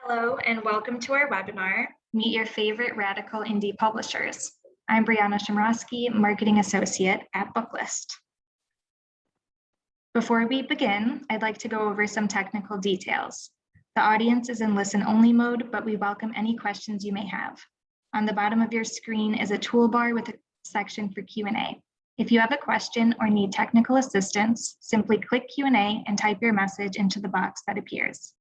Hello and welcome to our webinar, Meet Your Favorite Radical Indie Publishers. I'm Brianna Shimrosky, Marketing Associate at Booklist. Before we begin, I'd like to go over some technical details. The audience is in listen-only mode, but we welcome any questions you may have. On the bottom of your screen is a toolbar with a section for Q&A. If you have a question or need technical assistance, simply click Q&A and type your message into the box that appears.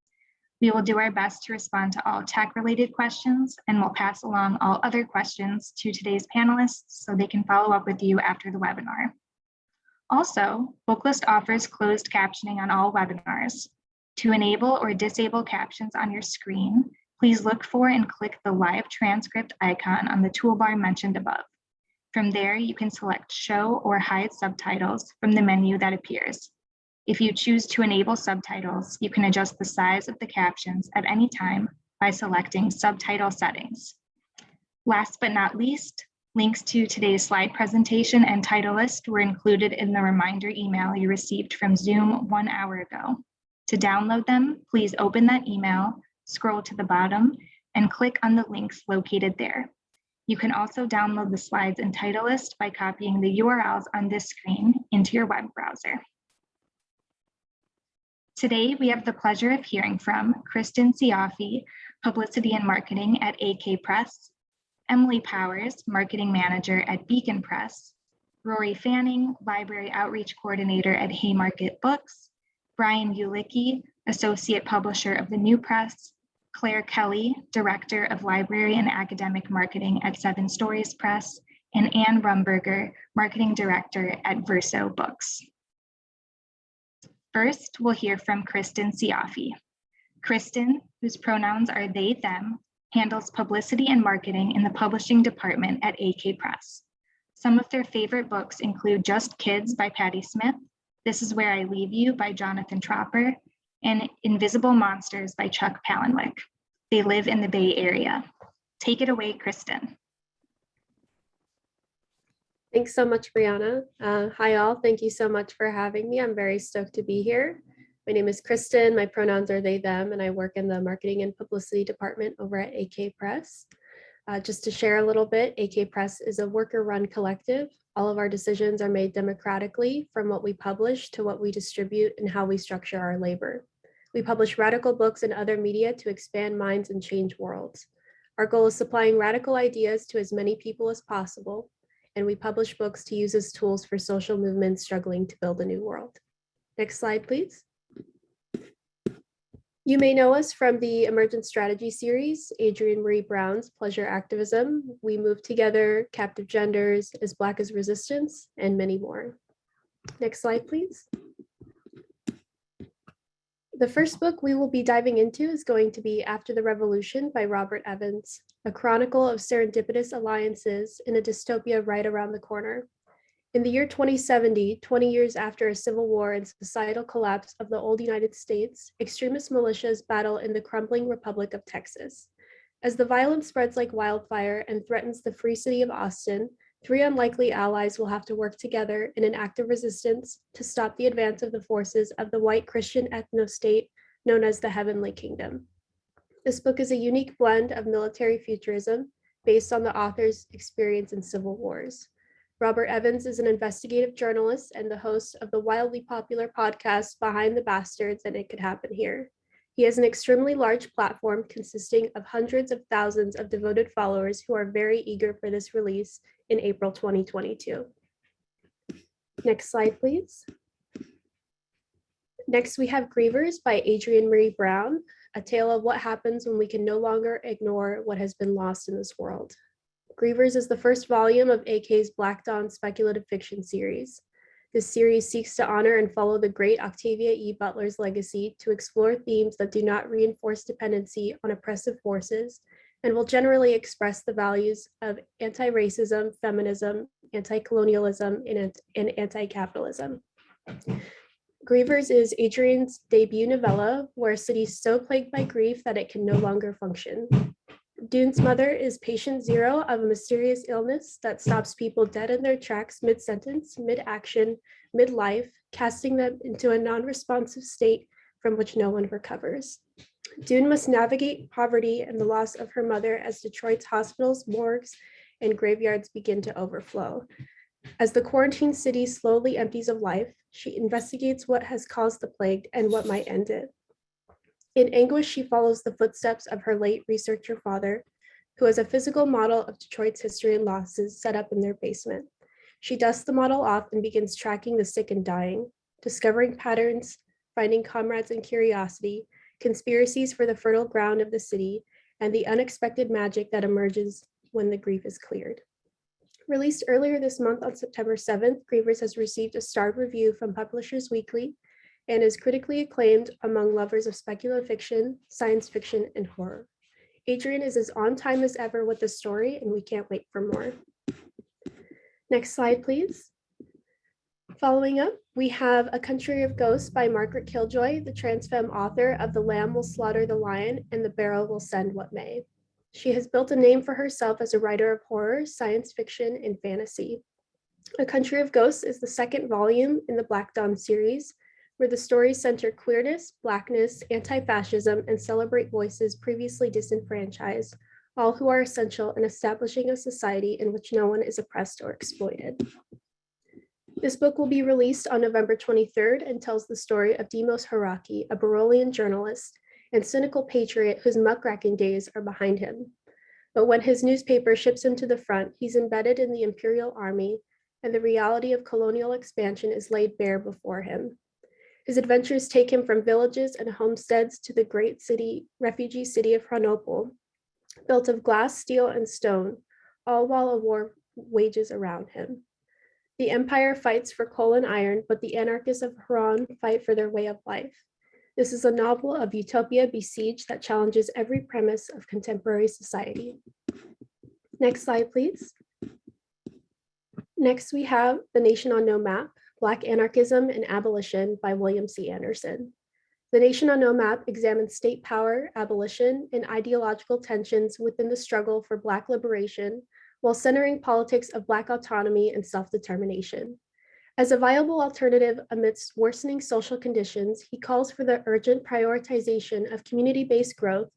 We will do our best to respond to all tech-related questions, and we'll pass along all other questions to today's panelists so they can follow up with you after the webinar. Also, Booklist offers closed captioning on all webinars. To enable or disable captions on your screen, please look for and click the live transcript icon on the toolbar mentioned above. From there, you can select Show or Hide Subtitles from the menu that appears. If you choose to enable subtitles, you can adjust the size of the captions at any time by selecting Subtitle Settings. Last but not least, links to today's slide presentation and title list were included in the reminder email you received from Zoom 1 hour ago. To download them, please open that email, scroll to the bottom, and click on the links located there. You can also download the slides and title list by copying the URLs on this screen into your web browser. Today, we have the pleasure of hearing from Kristen Siafi, Publicity and Marketing at AK Press, Emily Powers, Marketing Manager at Beacon Press, Rory Fanning, Library Outreach Coordinator at Haymarket Books, Brian Ulecki, Associate Publisher of the New Press, Claire Kelly, Director of Library and Academic Marketing at Seven Stories Press, and Anne Rumberger, Marketing Director at Verso Books. First, we'll hear from Kristen Siafi. Kristen, whose pronouns are they, them, handles publicity and marketing in the publishing department at AK Press. Some of their favorite books include Just Kids by Patti Smith, This Is Where I Leave You by Jonathan Tropper, and Invisible Monsters by Chuck Palahniuk. They live in the Bay Area. Take it away, Kristen. Thanks so much, Brianna. Hi all, thank you so much for having me. I'm very stoked to be here. My name is Kristen, my pronouns are they, them, and I work in the marketing and publicity department over at AK Press. Just to share a little bit, AK Press is a worker-run collective. All of our decisions are made democratically, from what we publish to what we distribute and how we structure our labor. We publish radical books and other media to expand minds and change worlds. Our goal is supplying radical ideas to as many people as possible, and we publish books to use as tools for social movements struggling to build a new world. Next slide, please. You may know us from the Emergent Strategy series, Adrienne Marie Brown's Pleasure Activism, We Move Together, Captive Genders, As Black as Resistance, and many more. Next slide, please. The first book we will be diving into is going to be After the Revolution by Robert Evans, a chronicle of serendipitous alliances in a dystopia right around the corner. In the year 2070, 20 years after a civil war and societal collapse of the old United States, extremist militias battle in the crumbling Republic of Texas. As the violence spreads like wildfire and threatens the free city of Austin, three unlikely allies will have to work together in an act of resistance to stop the advance of the forces of the white Christian ethno-state known as the Heavenly Kingdom. This book is a unique blend of military futurism based on the author's experience in civil wars. Robert Evans is an investigative journalist and the host of the wildly popular podcast Behind the Bastards and It Could Happen Here. He has an extremely large platform consisting of hundreds of thousands of devoted followers who are very eager for this release in April 2022. Next slide, please. Next, we have Grievers by Adrienne Marie Brown, a tale of what happens when we can no longer ignore what has been lost in this world. Grievers is the first volume of AK's Black Dawn speculative fiction series. This series seeks to honor and follow the great Octavia E. Butler's legacy to explore themes that do not reinforce dependency on oppressive forces and will generally express the values of anti-racism, feminism, anti-colonialism, and anti-capitalism. Grievers is Adrienne's debut novella, where a city is so plagued by grief that it can no longer function. Dune's mother is patient zero of a mysterious illness that stops people dead in their tracks mid-sentence, mid-action, mid-life, casting them into a non-responsive state from which no one recovers. Dune must navigate poverty and the loss of her mother as Detroit's hospitals, morgues, and graveyards begin to overflow. As the quarantined city slowly empties of life, she investigates what has caused the plague and what might end it. In anguish, she follows the footsteps of her late researcher father, who has a physical model of Detroit's history and losses set up in their basement. She dusts the model off and begins tracking the sick and dying, discovering patterns, finding comrades in curiosity, conspiracies for the fertile ground of the city, and the unexpected magic that emerges when the grief is cleared. Released earlier this month on September 7th, Grievers has received a starred review from Publishers Weekly and is critically acclaimed among lovers of speculative fiction, science fiction, and horror. Adrian is as on time as ever with the story, and we can't wait for more. Next slide, please. Following up, we have A Country of Ghosts by Margaret Killjoy, the trans femme author of The Lamb Will Slaughter the Lion and The Barrel Will Send What May. She has built a name for herself as a writer of horror, science fiction, and fantasy. A Country of Ghosts is the second volume in the Black Dawn series, where the stories center queerness, Blackness, anti-fascism, and celebrate voices previously disenfranchised, all who are essential in establishing a society in which no one is oppressed or exploited. This book will be released on November 23rd and tells the story of Demos Haraki, a Barolian journalist and cynical patriot whose muckraking days are behind him. But when his newspaper ships him to the front, he's embedded in the Imperial Army, and the reality of colonial expansion is laid bare before him. His adventures take him from villages and homesteads to the great refugee city of Hranopol, built of glass, steel, and stone, all while a war wages around him. The empire fights for coal and iron, but the anarchists of Haran fight for their way of life. This is a novel of utopia besieged that challenges every premise of contemporary society. Next slide, please. Next, we have The Nation on No Map, Black Anarchism and Abolition by William C. Anderson. The Nation on No Map examines state power, abolition, and ideological tensions within the struggle for Black liberation, while centering politics of Black autonomy and self-determination. As a viable alternative amidst worsening social conditions, he calls for the urgent prioritization of community-based growth,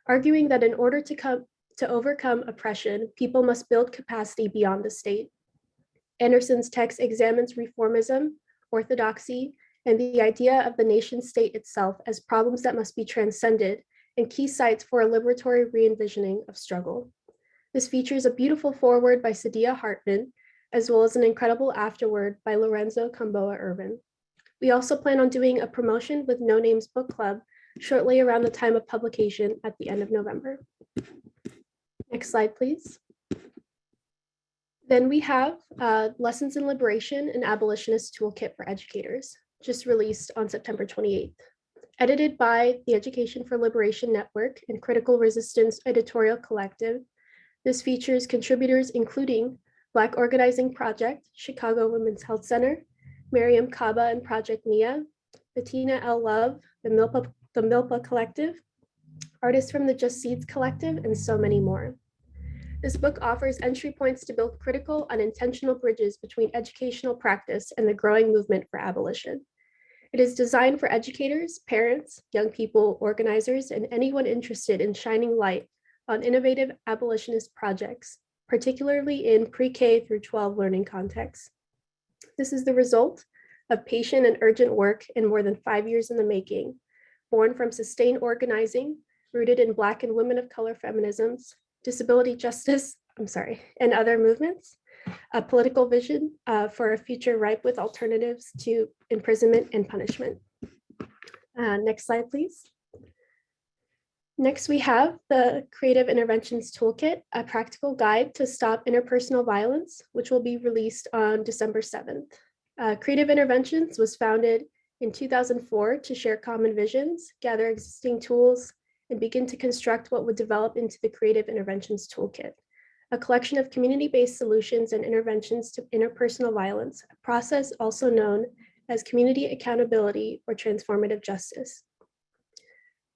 arguing that in order to overcome oppression, people must build capacity beyond the state. Anderson's text examines reformism, orthodoxy, and the idea of the nation-state itself as problems that must be transcended and key sites for a liberatory re-envisioning of struggle. This features a beautiful foreword by Sadia Hartman, as well as an incredible afterword by Lorenzo Camboa Urban. We also plan on doing a promotion with No Names Book Club shortly around the time of publication at the end of November. Next slide, please. Then we have Lessons in Liberation, an Abolitionist Toolkit for Educators, just released on September 28th. Edited by the Education for Liberation Network and Critical Resistance Editorial Collective, this features contributors including Black Organizing Project, Chicago Women's Health Center, Miriam Kaba and Project Nia, Bettina L. Love, the Milpa Collective, artists from the Just Seeds Collective, and so many more. This book offers entry points to build critical, unintentional bridges between educational practice and the growing movement for abolition. It is designed for educators, parents, young people, organizers, and anyone interested in shining light on innovative abolitionist projects, particularly in pre-K through 12 learning contexts. This is the result of patient and urgent work in more than 5 years in the making, born from sustained organizing, rooted in Black and women of color feminisms, disability justice, and other movements, a political vision for a future ripe with alternatives to imprisonment and punishment. Next slide, please. Next, we have the Creative Interventions Toolkit, a practical guide to stop interpersonal violence, which will be released on December 7th. Creative Interventions was founded in 2004 to share common visions, gather existing tools, and begin to construct what would develop into the Creative Interventions Toolkit, a collection of community-based solutions and interventions to interpersonal violence, a process also known as community accountability or transformative justice.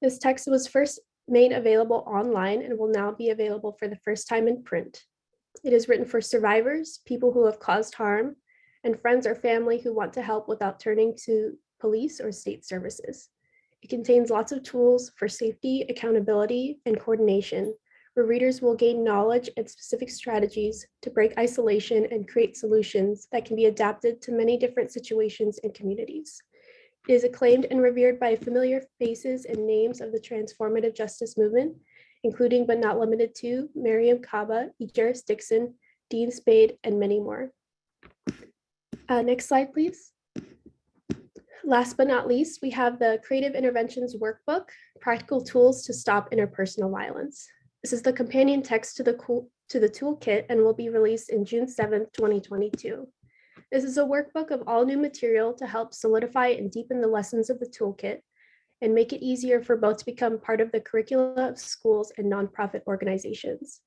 This text was first made available online and will now be available for the first time in print. It is written for survivors, people who have caused harm, and friends or family who want to help without turning to police or state services. It contains lots of tools for safety, accountability, and coordination, where readers will gain knowledge and specific strategies to break isolation and create solutions that can be adapted to many different situations and communities. It is acclaimed and revered by familiar faces and names of the transformative justice movement, including but not limited to Mariam Kaba, Ejeris Dixon, Dean Spade, and many more. Next slide, please. Last but not least, we have the Creative Interventions Workbook, Practical Tools to Stop Interpersonal Violence. This is the companion text to the toolkit and will be released in June 7th, 2022. This is a workbook of all new material to help solidify and deepen the lessons of the toolkit and make it easier for both to become part of the curricula of schools and nonprofit organizations.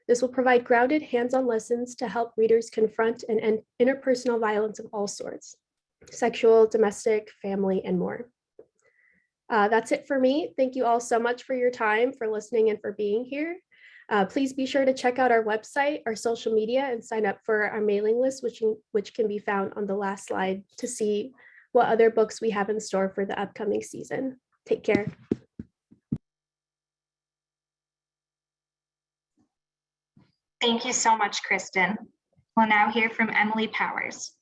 This will provide grounded hands-on lessons to help readers confront and end interpersonal violence of all sorts: sexual, domestic, family, and more. That's it for me. Thank you all so much for your time, for listening, and for being here. Please be sure to check out our website, our social media, and sign up for our mailing list, which can be found on the last slide to see what other books we have in store for the upcoming season. Take care. Thank you so much, Kristen. We'll now hear from Emily Powers.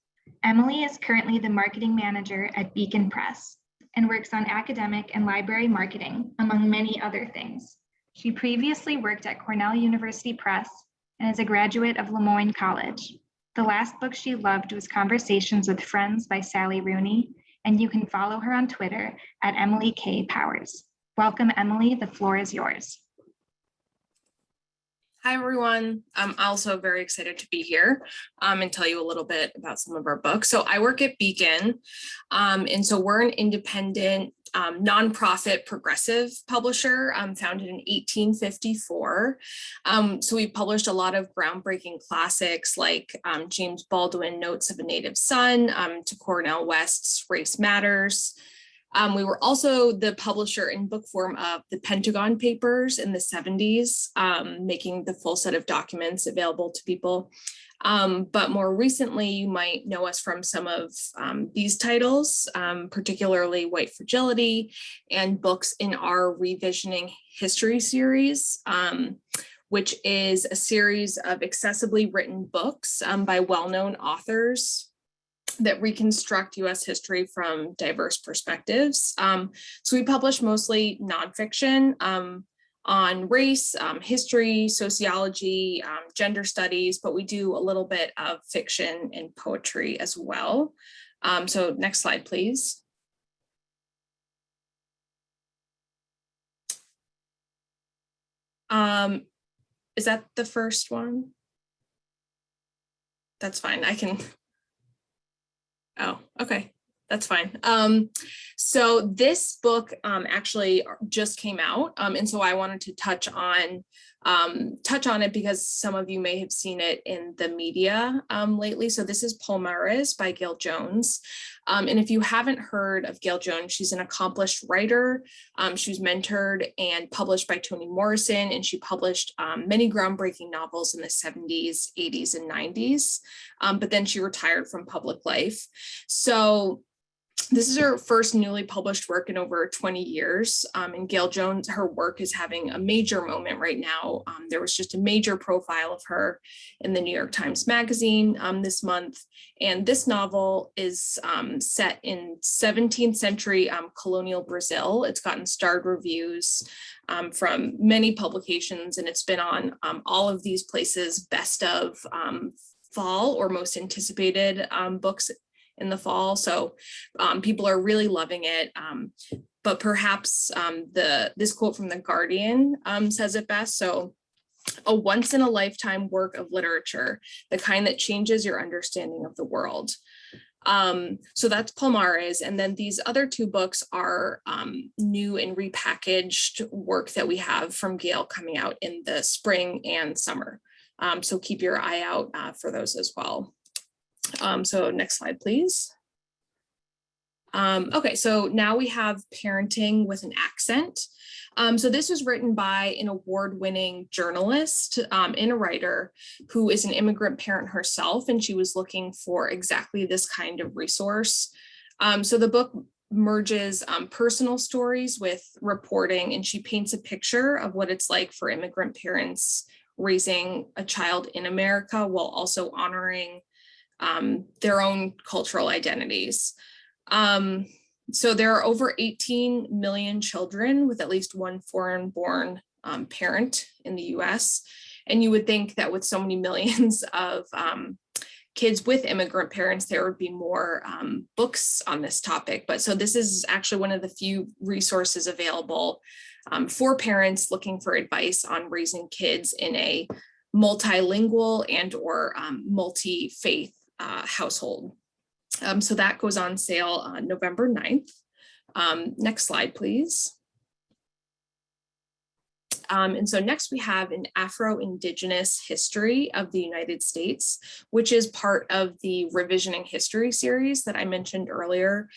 Emily is currently the marketing manager at Beacon Press and works on academic and library marketing, among many other things. She previously worked at Cornell University Press and is a graduate of Lemoyne College. The last book she loved was Conversations with Friends by Sally Rooney, and you can follow her on Twitter at Emily K. Powers. Welcome, Emily. The floor is yours. Hi, everyone. I'm also very excited to be here and tell you a little bit about some of our books. So I work at Beacon, and so we're an independent nonprofit progressive publisher founded in 1854. So we published a lot of groundbreaking classics like James Baldwin, Notes of a Native Son, to Cornell West's Race Matters. We were also the publisher in book form of the Pentagon Papers in the 70s, making the full set of documents available to people. But more recently, you might know us from some of these titles, particularly White Fragility and books in our Revisioning History series, which is a series of accessibly written books by well-known authors that reconstruct US history from diverse perspectives. So we publish mostly nonfiction on race, history, sociology, gender studies, but we do a little bit of fiction and poetry as well. So next slide, please. Is that the first one? That's fine, I can. Oh, okay, that's fine. So this book actually just came out, and so I wanted to touch on it because some of you may have seen it in the media lately. So this is Palmares by Gail Jones. And if you haven't heard of Gail Jones, she's an accomplished writer. She was mentored and published by Toni Morrison, and she published many groundbreaking novels in the 70s, 80s, and 90s. But then she retired from public life. So this is her first newly published work in over 20 years. And Gail Jones, her work is having a major moment right now. There was just a major profile of her in the New York Times Magazine this month. And this novel is set in 17th century colonial Brazil. It's gotten starred reviews from many publications, and it's been on all of these places' best of fall or most anticipated books in the fall. So people are really loving it. But perhaps this quote from The Guardian says it best. So, a once in a lifetime work of literature, the kind that changes your understanding of the world. So that's Palmares. And then these other two books are new and repackaged work that we have from Gail coming out in the spring and summer. So keep your eye out for those as well. So next slide, please. Okay, so now we have Parenting with an Accent. So this was written by an award-winning journalist and a writer who is an immigrant parent herself, and she was looking for exactly this kind of resource. So the book merges personal stories with reporting, and she paints a picture of what it's like for immigrant parents raising a child in America while also honoring their own cultural identities. So there are over 18 million children with at least one foreign-born parent in the US. And you would think that with so many millions of kids with immigrant parents, there would be more books on this topic. But so this is actually one of the few resources available for parents looking for advice on raising kids in a multilingual and or multi-faith household. So that goes on sale on November 9th. Next slide, please. And so next we have an Afro-Indigenous history of the United States, which is part of the Revisioning History series that I mentioned earlier.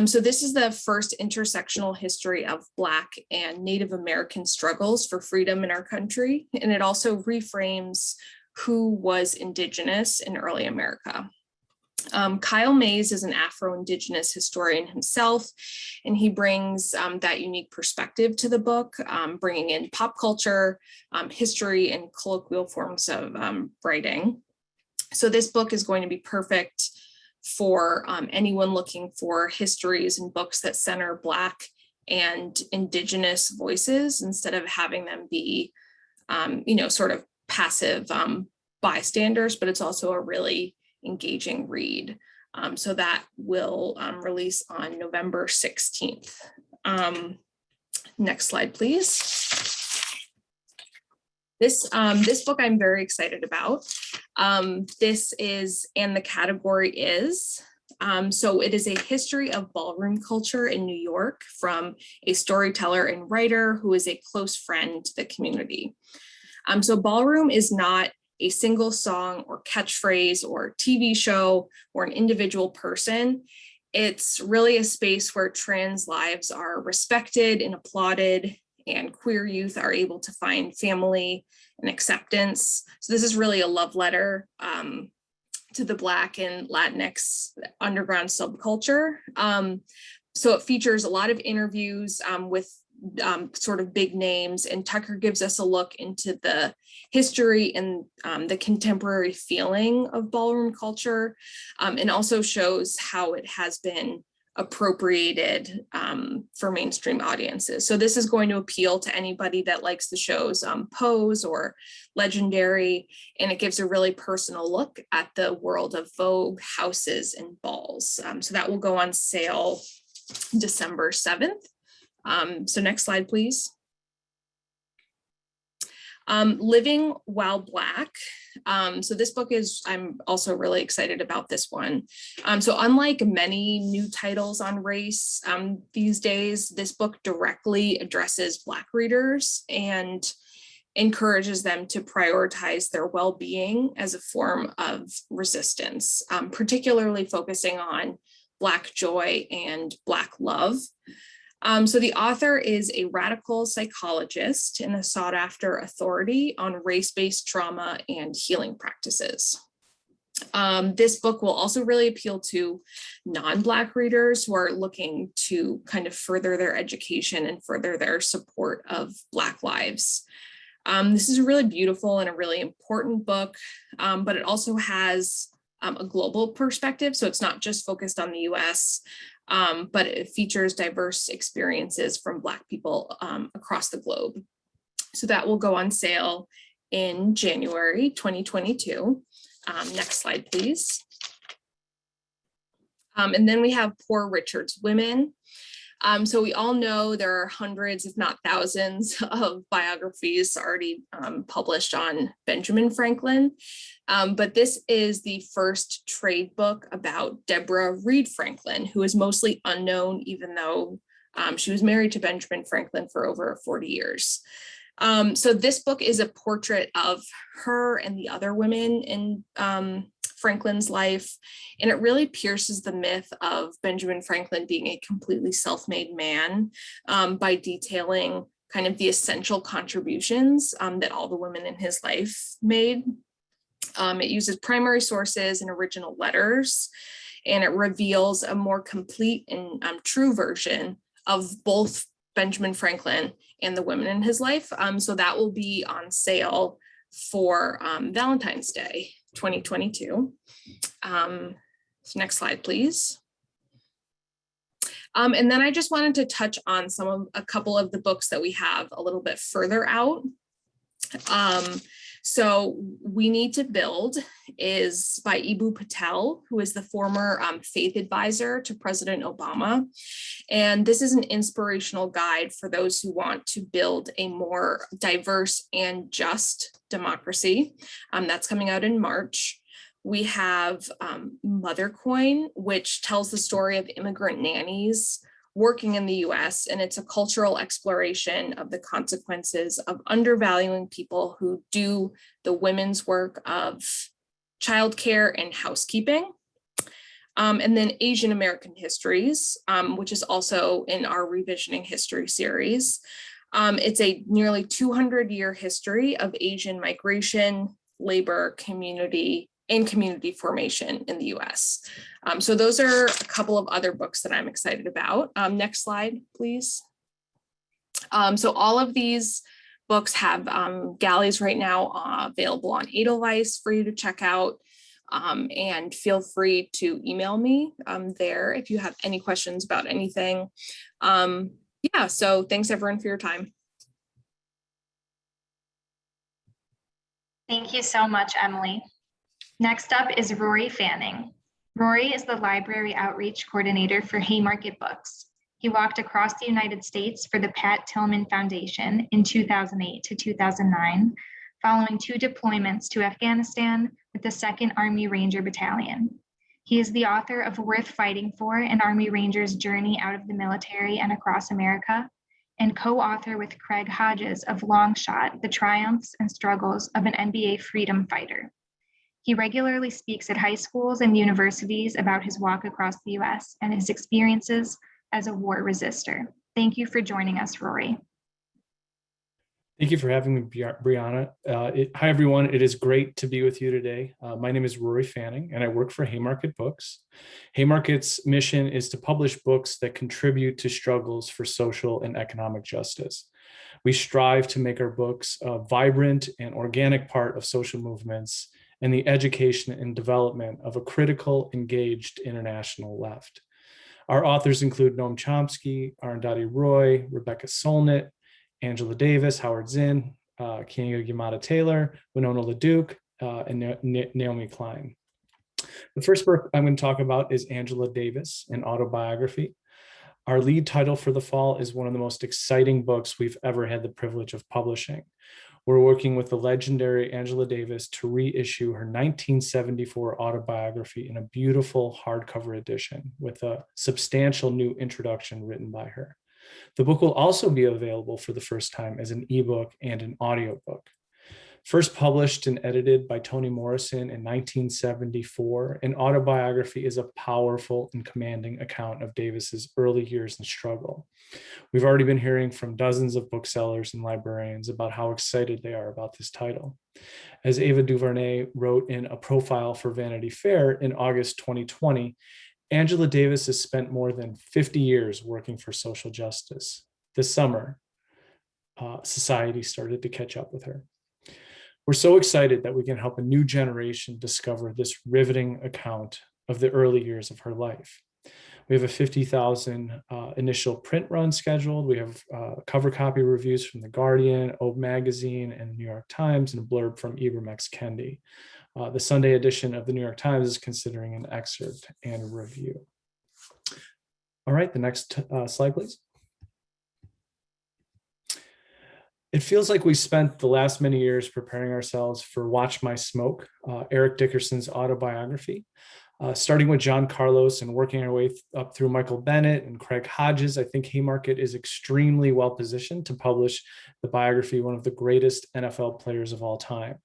So this is the first intersectional history of Black and Native American struggles for freedom in our country. And it also reframes who was Indigenous in early America. Kyle Mays is an Afro-Indigenous historian himself, and he brings that unique perspective to the book, bringing in pop culture, history, and colloquial forms of writing. So this book is going to be perfect for anyone looking for histories and books that center Black and Indigenous voices instead of having them be, sort of passive bystanders, but it's also a really engaging read. So that will release on November 16th. Next slide, please. This book I'm very excited about. This is, and the category is, so it is a history of ballroom culture in New York from a storyteller and writer who is a close friend to the community. So ballroom is not a single song or catchphrase or TV show or an individual person. It's really a space where trans lives are respected and applauded, and queer youth are able to find family and acceptance. So this is really a love letter to the Black and Latinx underground subculture. So it features a lot of interviews with sort of big names, and Tucker gives us a look into the history and the contemporary feeling of ballroom culture, and also shows how it has been appropriated for mainstream audiences. So this is going to appeal to anybody that likes the shows Pose or Legendary, and it gives a really personal look at the world of Vogue, houses, and balls. So that will go on sale December 7th. So next slide, please. Living While Black. So this book is, I'm also really excited about this one. So unlike many new titles on race these days, this book directly addresses Black readers and encourages them to prioritize their well-being as a form of resistance, particularly focusing on Black joy and Black love. So the author is a radical psychologist and a sought-after authority on race-based trauma and healing practices. This book will also really appeal to non-Black readers who are looking to kind of further their education and further their support of Black lives. This is a really beautiful and a really important book, but it also has a global perspective. So it's not just focused on the US, but it features diverse experiences from Black people across the globe. So that will go on sale in January 2022. Next slide, please. And then we have Poor Richard's Women. So we all know there are hundreds, if not thousands, of biographies already published on Benjamin Franklin. But this is the first trade book about Deborah Reed Franklin, who is mostly unknown, even though she was married to Benjamin Franklin for over 40 years. So this book is a portrait of her and the other women in Franklin's life, and it really pierces the myth of Benjamin Franklin being a completely self-made man by detailing kind of the essential contributions that all the women in his life made. It uses primary sources and original letters, and it reveals a more complete and true version of both Benjamin Franklin and the women in his life. So that will be on sale for Valentine's Day 2022. So next slide, please. And then I just wanted to touch on a couple of the books that we have a little bit further out. So We Need to Build is by Ibu Patel, who is the former faith advisor to President Obama. And this is an inspirational guide for those who want to build a more diverse and just democracy. That's coming out in March. We have Mother Coin, which tells the story of immigrant nannies working in the US, and it's a cultural exploration of the consequences of undervaluing people who do the women's work of childcare and housekeeping. And then Asian American Histories, which is also in our Revisioning History series. It's a nearly 200-year history of Asian migration, labor, community formation in the US. So those are a couple of other books that I'm excited about. Next slide, please. So all of these books have galleys right now available on Edelweiss for you to check out. And feel free to email me there if you have any questions about anything. Yeah, so thanks everyone for your time. Thank you so much, Emily. Next up is Rory Fanning. Rory is the Library Outreach Coordinator for Haymarket Books. He walked across the United States for the Pat Tillman Foundation in 2008 to 2009, following 2 deployments to Afghanistan with the 2nd Army Ranger Battalion. He is the author of Worth Fighting For, an Army Ranger's Journey Out of the Military and Across America, and co-author with Craig Hodges of Long Shot, The Triumphs and Struggles of an NBA Freedom Fighter. He regularly speaks at high schools and universities about his walk across the US and his experiences as a war resistor. Thank you for joining us, Rory. Thank you for having me, Brianna. Hi, everyone. It is great to be with you today. My name is Rory Fanning, and I work for Haymarket Books. Haymarket's mission is to publish books that contribute to struggles for social and economic justice. We strive to make our books a vibrant and organic part of social movements and the education and development of a critical, engaged international left. Our authors include Noam Chomsky, Arundhati Roy, Rebecca Solnit, Angela Davis, Howard Zinn, Keeanga-Yamahtta Taylor, Winona LaDuke, and Naomi Klein. The first book I'm going to talk about is Angela Davis, an autobiography. Our lead title for the fall is one of the most exciting books we've ever had the privilege of publishing. We're working with the legendary Angela Davis to reissue her 1974 autobiography in a beautiful hardcover edition with a substantial new introduction written by her. The book will also be available for the first time as an ebook and an audiobook. First published and edited by Toni Morrison in 1974, an autobiography is a powerful and commanding account of Davis's early years and struggle. We've already been hearing from dozens of booksellers and librarians about how excited they are about this title. As Ava DuVernay wrote in a profile for Vanity Fair in August 2020, Angela Davis has spent more than 50 years working for social justice. This summer, society started to catch up with her. We're so excited that we can help a new generation discover this riveting account of the early years of her life. We have a 50,000 initial print run scheduled. We have cover copy reviews from The Guardian, Obe Magazine, and New York Times, and a blurb from Ibram X. Kendi. The Sunday edition of the New York Times is considering an excerpt and a review. All right, the next slide, please. It feels like we spent the last many years preparing ourselves for Watch My Smoke, Eric Dickerson's autobiography. Starting with John Carlos and working our way up through Michael Bennett and Craig Hodges, I think Haymarket is extremely well positioned to publish the biography of one of the greatest NFL players of all time.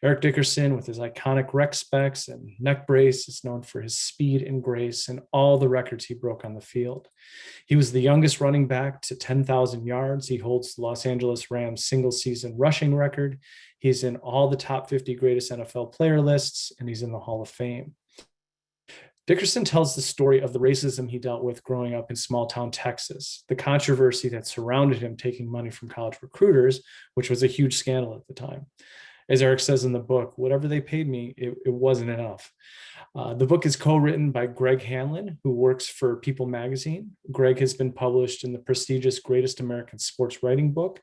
Eric Dickerson, with his iconic rec specs and neck brace, is known for his speed and grace and all the records he broke on the field. He was the youngest running back to 10,000 yards. He holds the Los Angeles Rams single-season rushing record. He's in all the top 50 greatest NFL player lists, and he's in the Hall of Fame. Dickerson tells the story of the racism he dealt with growing up in small town Texas, the controversy that surrounded him taking money from college recruiters, which was a huge scandal at the time. As Eric says in the book, whatever they paid me, it wasn't enough. The book is co-written by Greg Hanlon, who works for People magazine. Greg has been published in the prestigious Greatest American Sports Writing Book,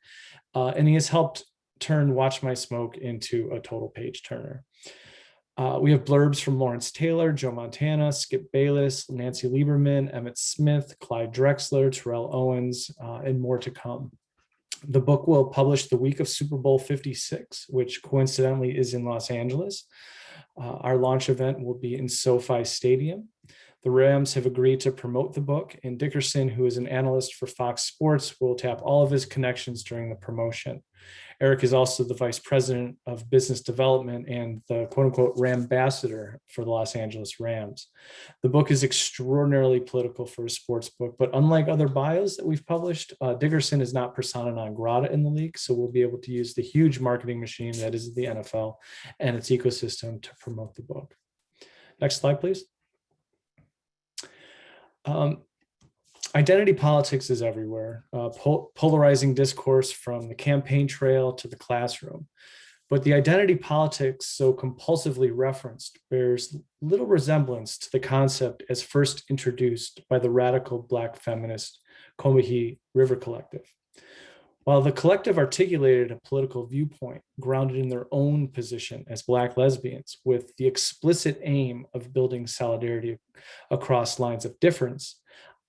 and he has helped turn Watch My Smoke into a total page turner. We have blurbs from Lawrence Taylor, Joe Montana, Skip Bayless, Nancy Lieberman, Emmett Smith, Clyde Drexler, Terrell Owens, and more to come. The book will publish the week of Super Bowl 56, which coincidentally is in Los Angeles. Our launch event will be in SoFi Stadium. The Rams have agreed to promote the book, and Dickerson, who is an analyst for Fox Sports, will tap all of his connections during the promotion. Eric is also the vice president of business development and the quote unquote Rambassador for the Los Angeles Rams. The book is extraordinarily political for a sports book, but unlike other bios that we've published, Dickerson is not persona non grata in the league, so we'll be able to use the huge marketing machine that is the NFL and its ecosystem to promote the book. Next slide, please. Identity politics is everywhere, polarizing discourse from the campaign trail to the classroom. But the identity politics so compulsively referenced bears little resemblance to the concept as first introduced by the radical Black feminist Combahee River Collective. While the collective articulated a political viewpoint grounded in their own position as Black lesbians with the explicit aim of building solidarity across lines of difference,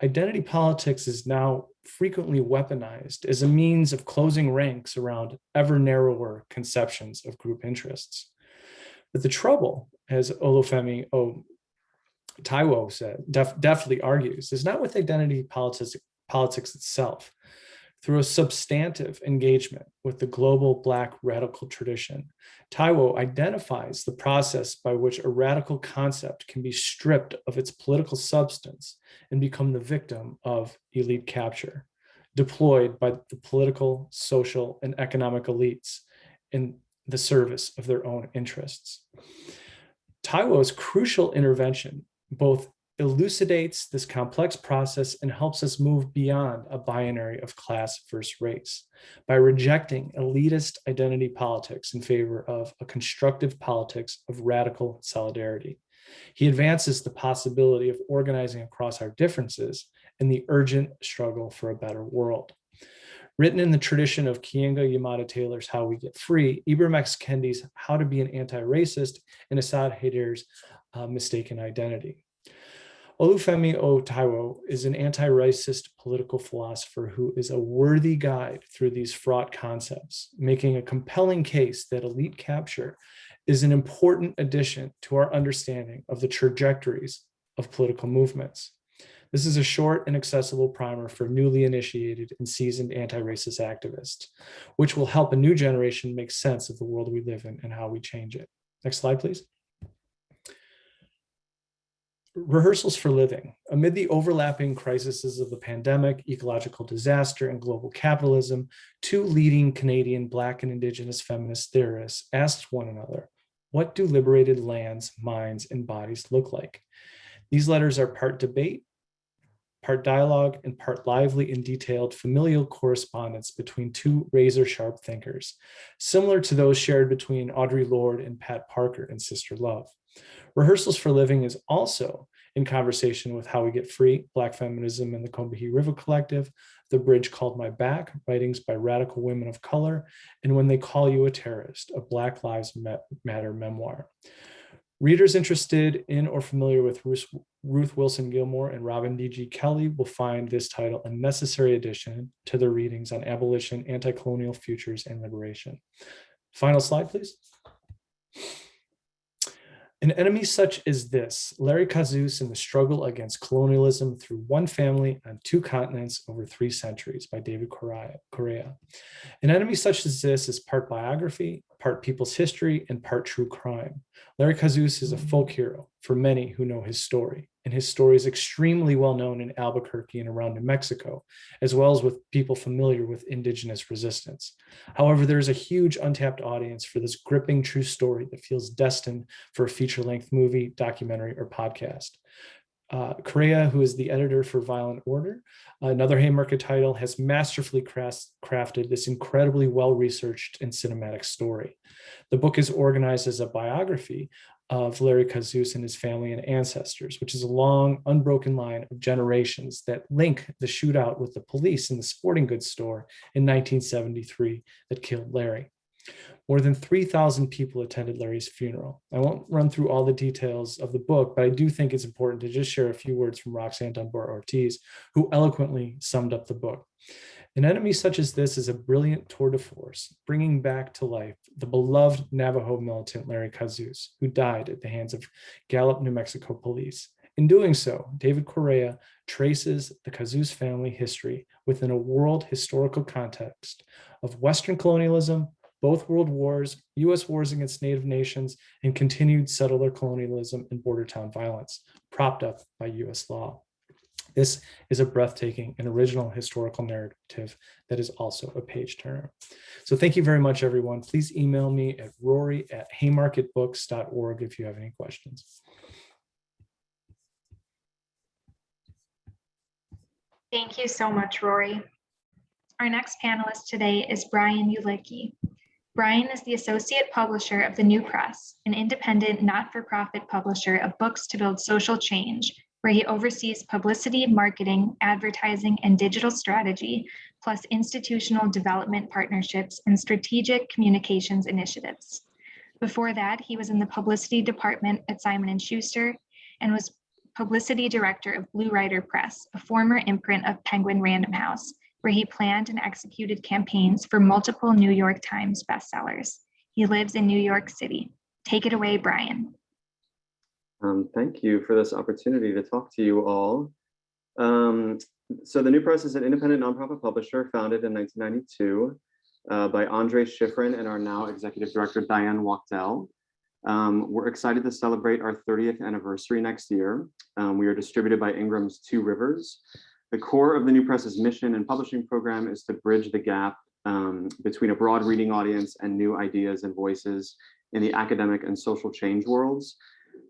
identity politics is now frequently weaponized as a means of closing ranks around ever narrower conceptions of group interests. But the trouble, as Olufemi Taiwo said, deftly argues, is not with identity politics itself. Through a substantive engagement with the global Black radical tradition, Taiwo identifies the process by which a radical concept can be stripped of its political substance and become the victim of elite capture, deployed by the political, social, and economic elites in the service of their own interests. Taiwo's crucial intervention both elucidates this complex process and helps us move beyond a binary of class versus race by rejecting elitist identity politics in favor of a constructive politics of radical solidarity. He advances the possibility of organizing across our differences in the urgent struggle for a better world. Written in the tradition of Keeanga-Yamada Taylor's How We Get Free, Ibram X. Kendi's How to Be an Anti-Racist, and Asad Haider's Mistaken Identity. Olufemi Taiwo is an anti-racist political philosopher who is a worthy guide through these fraught concepts, making a compelling case that elite capture is an important addition to our understanding of the trajectories of political movements. This is a short and accessible primer for newly initiated and seasoned anti-racist activists, which will help a new generation make sense of the world we live in and how we change it. Next slide, please. Rehearsals for living. Amid the overlapping crises of the pandemic, ecological disaster, and global capitalism, two leading Canadian Black and Indigenous feminist theorists asked one another, what do liberated lands, minds, and bodies look like? These letters are part debate, part dialogue, and part lively and detailed familial correspondence between two razor-sharp thinkers, similar to those shared between Audre Lorde and Pat Parker in Sister Love. Rehearsals for Living is also in conversation with How We Get Free, Black Feminism and the Combahee River Collective, The Bridge Called My Back, writings by radical women of color, and When They Call You a Terrorist, a Black Lives Matter memoir. Readers interested in or familiar with Ruth Wilson Gilmore and Robin D.G. Kelly will find this title a necessary addition to their readings on abolition, anti-colonial futures, and liberation. Final slide, please. An enemy such as this, Larry Kazus and the Struggle Against Colonialism Through One Family on Two Continents Over 3 Centuries by David Correa. An enemy such as this is part biography, part people's history, and part true crime. Larry Kazus is a folk hero for many who know his story. and his story is extremely well known in Albuquerque and around New Mexico, as well as with people familiar with indigenous resistance. However, there is a huge untapped audience for this gripping true story that feels destined for a feature-length movie, documentary, or podcast. Correa, who is the editor for Violent Order, another Haymarket title, has masterfully crafted this incredibly well-researched and cinematic story. The book is organized as a biography of Larry Cazus and his family and ancestors, which is a long, unbroken line of generations that link the shootout with the police in the sporting goods store in 1973 that killed Larry. More than 3,000 people attended Larry's funeral. I won't run through all the details of the book, but I do think it's important to just share a few words from Roxanne Dunbar Ortiz, who eloquently summed up the book. An enemy such as this is a brilliant tour de force, bringing back to life the beloved Navajo militant Larry Cazus, who died at the hands of Gallup, New Mexico police. In doing so, David Correa traces the Cazus family history within a world historical context of Western colonialism, both world wars, US wars against Native nations, and continued settler colonialism and border town violence, propped up by US law. This is a breathtaking and original historical narrative that is also a page turner. So thank you very much, everyone. Please email me at rory@haymarketbooks.org if you have any questions. Thank you so much, Rory. Our next panelist today is Brian Ulecki. Brian is the associate publisher of The New Press, an independent, not-for-profit publisher of books to build social change, where he oversees publicity, marketing, advertising, and digital strategy, plus institutional development partnerships and strategic communications initiatives. Before that, he was in the publicity department at Simon & Schuster and was publicity director of Blue Rider Press, a former imprint of Penguin Random House, where he planned and executed campaigns for multiple New York Times bestsellers. He lives in New York City. Take it away, Brian. Thank you for this opportunity to talk to you all. So The New Press is an independent nonprofit publisher founded in 1992 by Andre Schifrin and our now executive director, Diane Wachtell. We're excited to celebrate our 30th anniversary next year. We are distributed by Ingram's Two Rivers. The core of the New Press's mission and publishing program is to bridge the gap between a broad reading audience and new ideas and voices in the academic and social change worlds.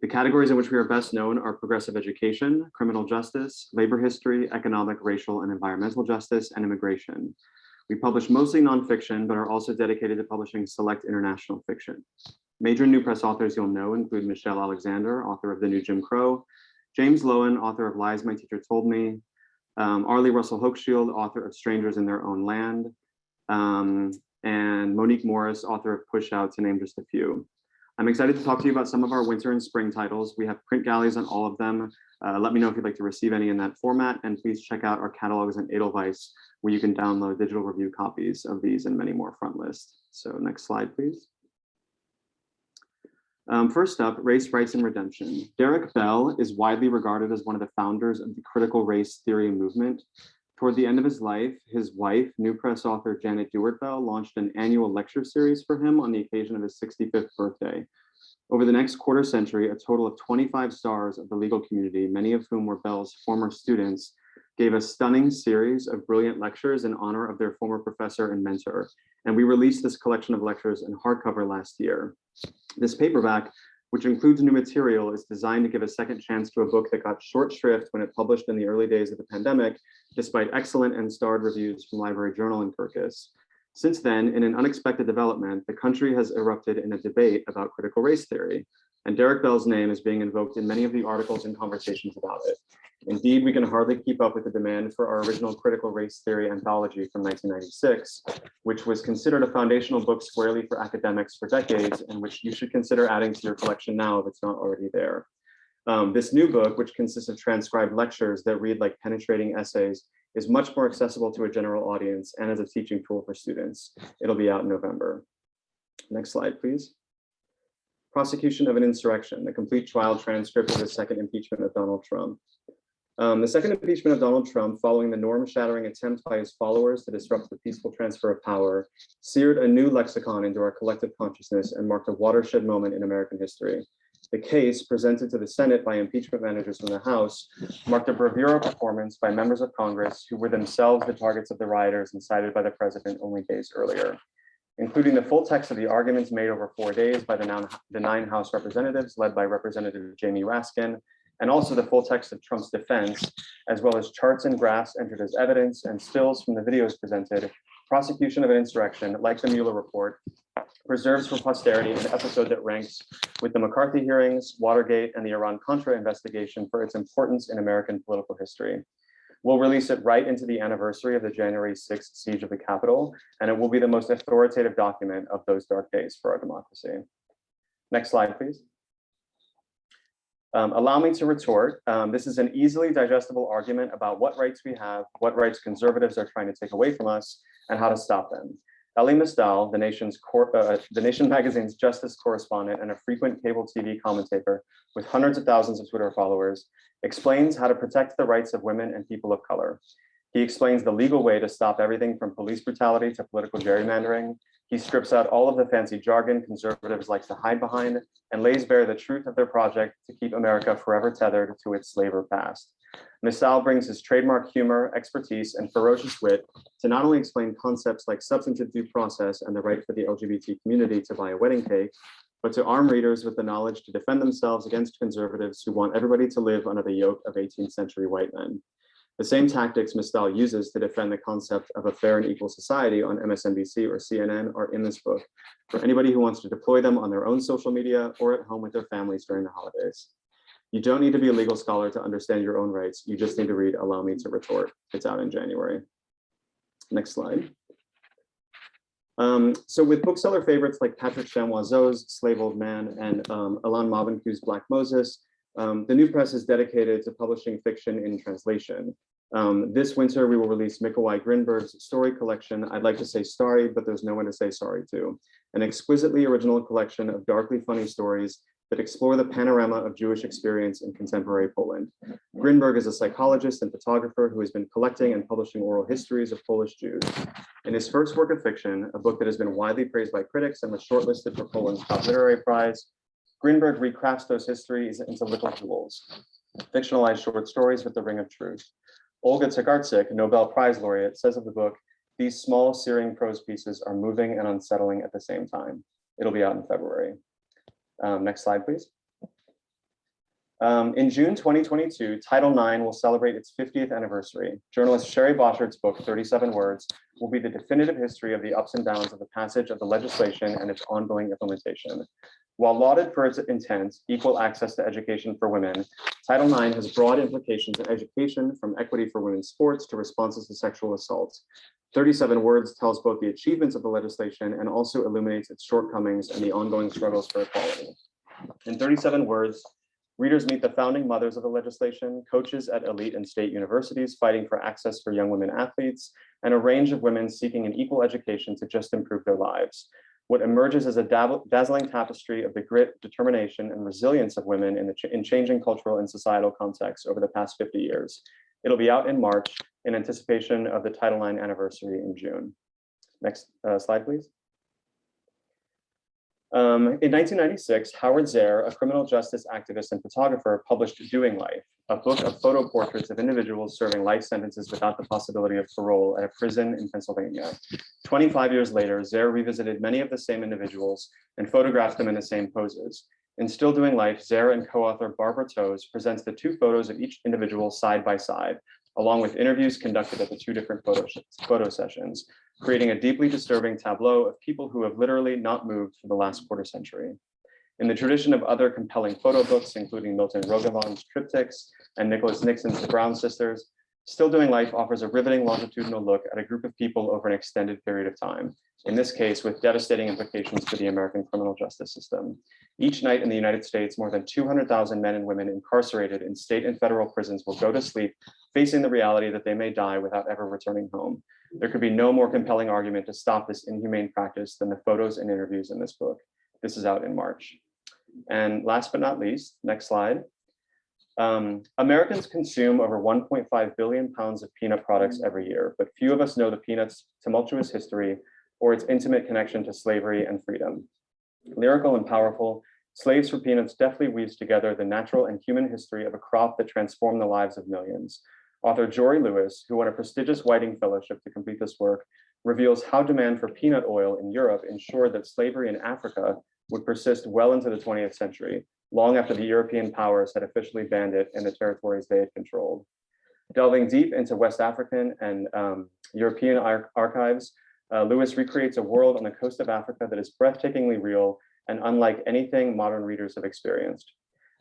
The categories in which we are best known are progressive education, criminal justice, labor history, economic, racial, and environmental justice, and immigration. We publish mostly nonfiction, but are also dedicated to publishing select international fiction. Major New Press authors you'll know include Michelle Alexander, author of The New Jim Crow, James Lowen, author of Lies My Teacher Told Me, Arlie Russell Hochschild, author of Strangers in Their Own Land, and Monique Morris, author of Push Out, to name just a few. I'm excited to talk to you about some of our winter and spring titles. We have print galleys on all of them. Let me know if you'd like to receive any in that format, and please check out our catalogs in Edelweiss, where you can download digital review copies of these and many more front list. So next slide, please. First up, Race, Rights, and Redemption. Derek Bell is widely regarded as one of the founders of the critical race theory movement. Toward the end of his life, his wife, New Press author Janet Dewart Bell, launched an annual lecture series for him on the occasion of his 65th birthday. Over the next quarter century, a total of 25 stars of the legal community, many of whom were Bell's former students, gave a stunning series of brilliant lectures in honor of their former professor and mentor. And we released this collection of lectures in hardcover last year. This paperback, which includes new material, is designed to give a second chance to a book that got short shrift when it published in the early days of the pandemic, despite excellent and starred reviews from Library Journal and Kirkus. Since then, in an unexpected development, the country has erupted in a debate about critical race theory, and Derek Bell's name is being invoked in many of the articles and conversations about it. Indeed, we can hardly keep up with the demand for our original critical race theory anthology from 1996, which was considered a foundational book squarely for academics for decades, and which you should consider adding to your collection now if it's not already there. This new book, which consists of transcribed lectures that read like penetrating essays, is much more accessible to a general audience and as a teaching tool for students. It'll be out in November. Next slide, please. Prosecution of an Insurrection, the complete trial transcript of the second impeachment of Donald Trump. The second impeachment of Donald Trump, following the norm-shattering attempt by his followers to disrupt the peaceful transfer of power, seared a new lexicon into our collective consciousness and marked a watershed moment in American history. The case, presented to the Senate by impeachment managers from the House, marked a bravura performance by members of Congress who were themselves the targets of the rioters incited by the president only days earlier, including the full text of the arguments made over 4 days by the 9 House representatives led by Representative Jamie Raskin, and also the full text of Trump's defense, as well as charts and graphs entered as evidence and stills from the videos presented. Prosecution of an insurrection, like the Mueller report, preserves for posterity an episode that ranks with the McCarthy hearings, Watergate, and the Iran-Contra investigation for its importance in American political history. We'll release it right into the anniversary of the January 6th siege of the Capitol, and it will be the most authoritative document of those dark days for our democracy. Next slide, please. Allow me to retort. This is an easily digestible argument about what rights we have, what rights conservatives are trying to take away from us, and how to stop them. Elie Mystal, the Nation magazine's justice correspondent and a frequent cable TV commentator with hundreds of thousands of Twitter followers, explains how to protect the rights of women and people of color. He explains the legal way to stop everything from police brutality to political gerrymandering. He strips out all of the fancy jargon conservatives like to hide behind and lays bare the truth of their project to keep America forever tethered to its slaver past. Mystal brings his trademark humor, expertise, and ferocious wit to not only explain concepts like substantive due process and the right for the LGBT community to buy a wedding cake, but to arm readers with the knowledge to defend themselves against conservatives who want everybody to live under the yoke of 18th century white men. The same tactics Mystal uses to defend the concept of a fair and equal society on MSNBC or CNN are in this book for anybody who wants to deploy them on their own social media or at home with their families during the holidays. You don't need to be a legal scholar to understand your own rights. You just need to read Allow Me to Retort. It's out in January. Next slide. So with bookseller favorites like Patrick Chamoiseau's Slave Old Man and Alain Mabenku's Black Moses, the new press is dedicated to publishing fiction in translation. This winter, we will release Mikołaj Grinberg's story collection, I'd Like to Say Sorry, but there's no one to say sorry to, an exquisitely original collection of darkly funny stories that explore the panorama of Jewish experience in contemporary Poland. Grinberg is a psychologist and photographer who has been collecting and publishing oral histories of Polish Jews. In his first work of fiction, a book that has been widely praised by critics and was shortlisted for Poland's top literary prize, Grinberg recrafts those histories into little jewels, fictionalized short stories with the ring of truth. Olga Tokarczuk, Nobel Prize laureate, says of the book, "These small, searing prose pieces are moving and unsettling at the same time." It'll be out in February. Next slide, please. In June 2022, Title IX will celebrate its 50th anniversary. Journalist Sherry Boshart's book, 37 Words, will be the definitive history of the ups and downs of the passage of the legislation and its ongoing implementation. While lauded for its intent, equal access to education for women, Title IX has broad implications in education, from equity for women's sports to responses to sexual assault. 37 Words tells both the achievements of the legislation and also illuminates its shortcomings and the ongoing struggles for equality. In 37 Words, readers meet the founding mothers of the legislation, coaches at elite and state universities fighting for access for young women athletes, and a range of women seeking an equal education to just improve their lives. What emerges as a dazzling tapestry of the grit, determination, and resilience of women in changing cultural and societal contexts over the past 50 years. It'll be out in March in anticipation of the Title IX anniversary in June. Next slide, please. In 1996, Howard Zehr, a criminal justice activist and photographer, published Doing Life, a book of photo portraits of individuals serving life sentences without the possibility of parole at a prison in Pennsylvania. 25 years later, Zehr revisited many of the same individuals and photographed them in the same poses. In Still Doing Life, Zehr and co-author Barbara Toes presents the two photos of each individual side by side, along with interviews conducted at the two different photo sessions, creating a deeply disturbing tableau of people who have literally not moved for the last quarter century. In the tradition of other compelling photo books, including Milton Rogowan's Triptychs and Nicholas Nixon's The Brown Sisters, Still Doing Life offers a riveting longitudinal look at a group of people over an extended period of time, in this case with devastating implications for the American criminal justice system. Each night in the United States, more than 200,000 men and women incarcerated in state and federal prisons will go to sleep facing the reality that they may die without ever returning home. There could be no more compelling argument to stop this inhumane practice than the photos and interviews in this book. This is out in March. And last but not least, next slide. Americans consume over 1.5 billion pounds of peanut products every year, but few of us know the peanut's tumultuous history or its intimate connection to slavery and freedom. Lyrical and powerful, Slaves for Peanuts deftly weaves together the natural and human history of a crop that transformed the lives of millions. Author Jory Lewis, who won a prestigious Whiting Fellowship to complete this work, reveals how demand for peanut oil in Europe ensured that slavery in Africa would persist well into the 20th century, long after the European powers had officially banned it in the territories they had controlled. Delving deep into West African and European archives, Lewis recreates a world on the coast of Africa that is breathtakingly real and unlike anything modern readers have experienced.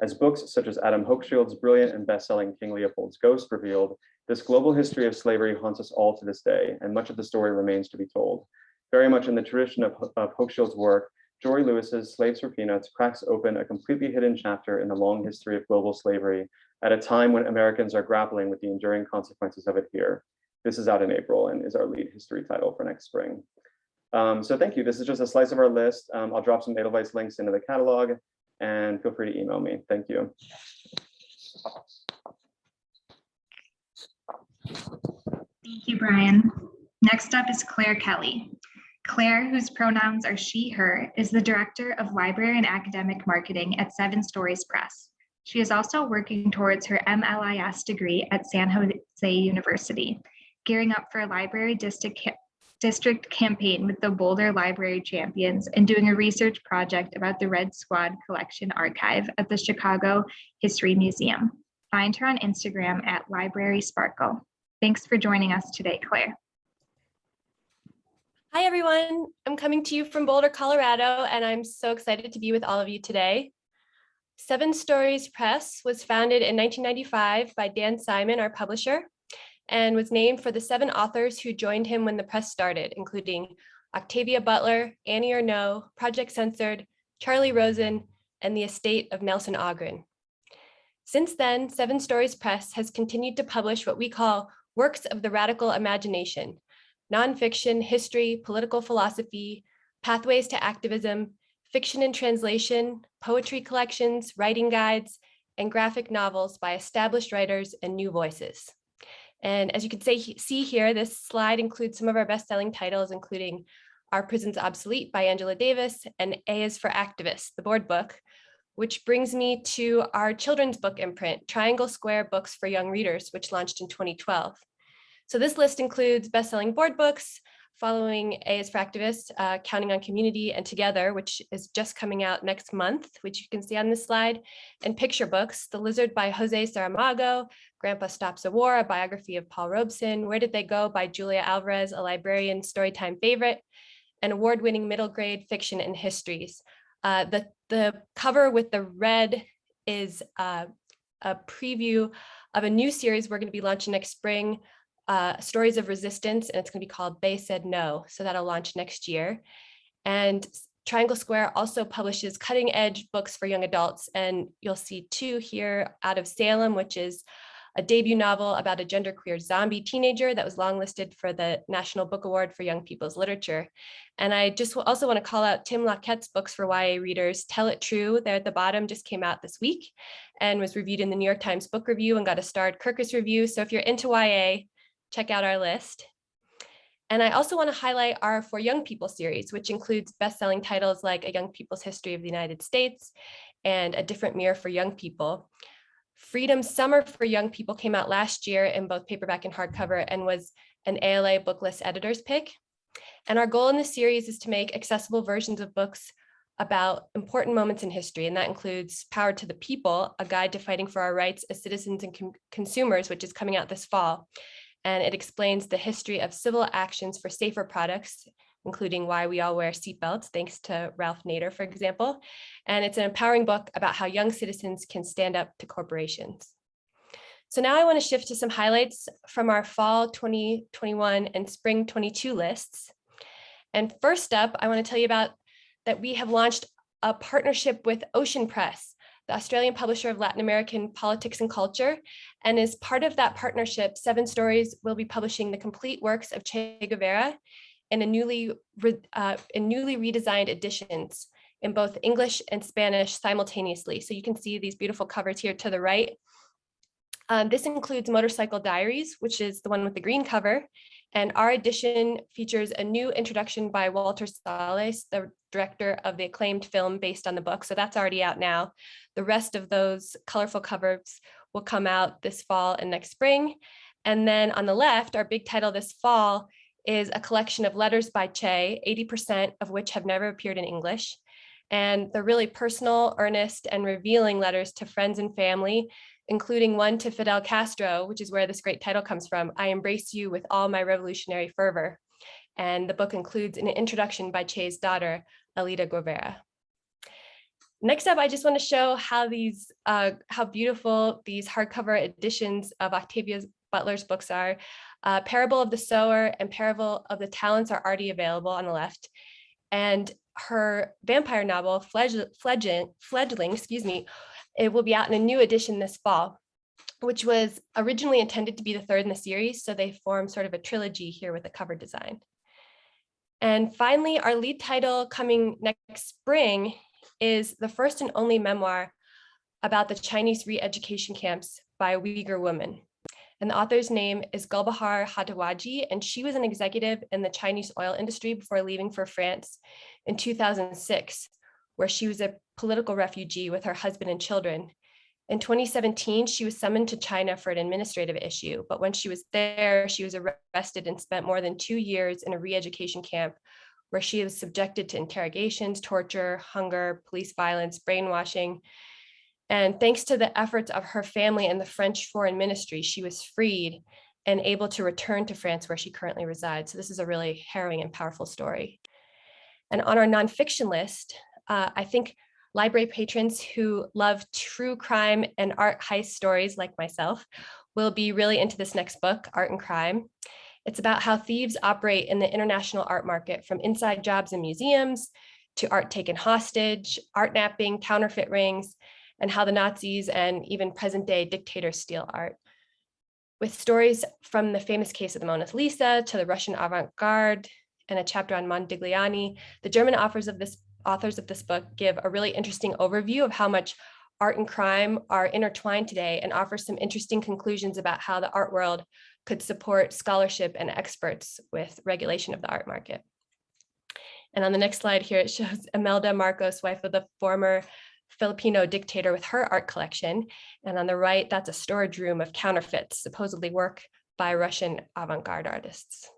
As books such as Adam Hochschild's brilliant and best-selling King Leopold's Ghost revealed, this global history of slavery haunts us all to this day, and much of the story remains to be told. Very much in the tradition of Hochschild's work, Jory Lewis's Slaves for Peanuts cracks open a completely hidden chapter in the long history of global slavery at a time when Americans are grappling with the enduring consequences of it here. This is out in April and is our lead history title for next spring. So thank you. This is just a slice of our list. I'll drop some Edelweiss links into the catalog and feel free to email me. Thank you. Thank you, Brian. Next up is Claire Kelly. Claire, whose pronouns are she, her, is the Director of Library and Academic Marketing at 7 Stories Press. She is also working towards her MLIS degree at San Jose University, gearing up for a library district campaign with the Boulder Library Champions and doing a research project about the Red Squad Collection Archive at the Chicago History Museum. Find her on Instagram at Library Sparkle. Thanks for joining us today, Claire. Hi, everyone. I'm coming to you from Boulder, Colorado, and I'm so excited to be with all of you today. 7 Stories Press was founded in 1995 by Dan Simon, our publisher, and was named for the 7 authors who joined him when the press started, including Octavia Butler, Annie Ernaux, Project Censored, Charlie Rosen, and the estate of Nelson Ogren. Since then, 7 Stories Press has continued to publish what we call works of the radical imagination, nonfiction, history, political philosophy, pathways to activism, fiction and translation, poetry collections, writing guides, and graphic novels by established writers and new voices. And as you can see here, this slide includes some of our best-selling titles, including Are Prisons Obsolete by Angela Davis and A is for Activists, the board book, which brings me to our children's book imprint, Triangle Square Books for Young Readers, which launched in 2012. So this list includes best-selling board books, following A is for Activists, Counting on Community, and Together, which is just coming out next month, which you can see on this slide, and picture books, The Lizard by Jose Saramago, Grandpa Stops a War, a biography of Paul Robeson, Where Did They Go by Julia Alvarez, a librarian storytime favorite, and award-winning middle grade fiction and histories. The cover with the red is a preview of a new series we're going to be launching next spring, Stories of Resistance, and it's going to be called They Said No. So that'll launch next year. And Triangle Square also publishes cutting edge books for young adults. And you'll see 2 here, Out of Salem, which is a debut novel about a genderqueer zombie teenager that was longlisted for the National Book Award for Young People's Literature. And I just also want to call out Tim Lockett's books for YA readers. Tell It True, there at the bottom, just came out this week and was reviewed in the New York Times Book Review and got a starred Kirkus review. So if you're into YA, check out our list. And I also want to highlight our For Young People series, which includes best-selling titles like A Young People's History of the United States and A Different Mirror for Young People. Freedom Summer for Young People came out last year in both paperback and hardcover and was an ALA Booklist editor's pick. And our goal in this series is to make accessible versions of books about important moments in history, and that includes Power to the People, a guide to fighting for our rights as citizens and consumers, which is coming out this fall. And it explains the history of civil actions for safer products, including why we all wear seatbelts, thanks to Ralph Nader, for example. And it's an empowering book about how young citizens can stand up to corporations. So now I want to shift to some highlights from our fall 2021 and spring 22 lists. And first up, I want to tell you about that we have launched a partnership with Ocean Press, the Australian publisher of Latin American politics and culture. And as part of that partnership, 7 Stories will be publishing the complete works of Che Guevara in newly redesigned editions in both English and Spanish simultaneously. So you can see these beautiful covers here to the right. This includes Motorcycle Diaries, which is the one with the green cover, And our edition features a new introduction by Walter Salles, the director of the acclaimed film based on the book. So that's already out now. The rest of those colorful covers will come out this fall and next spring. And then on the left, our big title this fall is a collection of letters by Che, 80% of which have never appeared in English. And they're really personal, earnest, and revealing letters to friends and family, including one to Fidel Castro, which is where this great title comes from, I Embrace You with All My Revolutionary Fervor. And the book includes an introduction by Che's daughter, Alida Guevara. Next up, I just want to show how beautiful these hardcover editions of Octavia Butler's books are. Parable of the Sower and Parable of the Talents are already available on the left. And her vampire novel, Fledgling, it will be out in a new edition this fall, which was originally intended to be the third in the series. So they form sort of a trilogy here with the cover design. And finally, our lead title coming next spring is the first and only memoir about the Chinese re-education camps by a Uyghur woman. And the author's name is Gulbahar Hatawaji, and she was an executive in the Chinese oil industry before leaving for France in 2006, where she was a political refugee with her husband and children. In 2017, she was summoned to China for an administrative issue, but when she was there, she was arrested and spent more than 2 years in a re-education camp where she was subjected to interrogations, torture, hunger, police violence, brainwashing. And thanks to the efforts of her family and the French Foreign Ministry, she was freed and able to return to France where she currently resides. So this is a really harrowing and powerful story. And on our nonfiction list, I think library patrons who love true crime and art heist stories like myself will be really into this next book, Art and Crime. It's about how thieves operate in the international art market, from inside jobs in museums to art taken hostage, art napping, counterfeit rings, and how the Nazis and even present day dictators steal art. With stories from the famous case of the Mona Lisa to the Russian avant-garde and a chapter on Modigliani, the German authors of this book give a really interesting overview of how much art and crime are intertwined today and offer some interesting conclusions about how the art world could support scholarship and experts with regulation of the art market. And on the next slide here, it shows Imelda Marcos, wife of the former Filipino dictator, with her art collection. And on the right, that's a storage room of counterfeits, supposedly work by Russian avant-garde artists.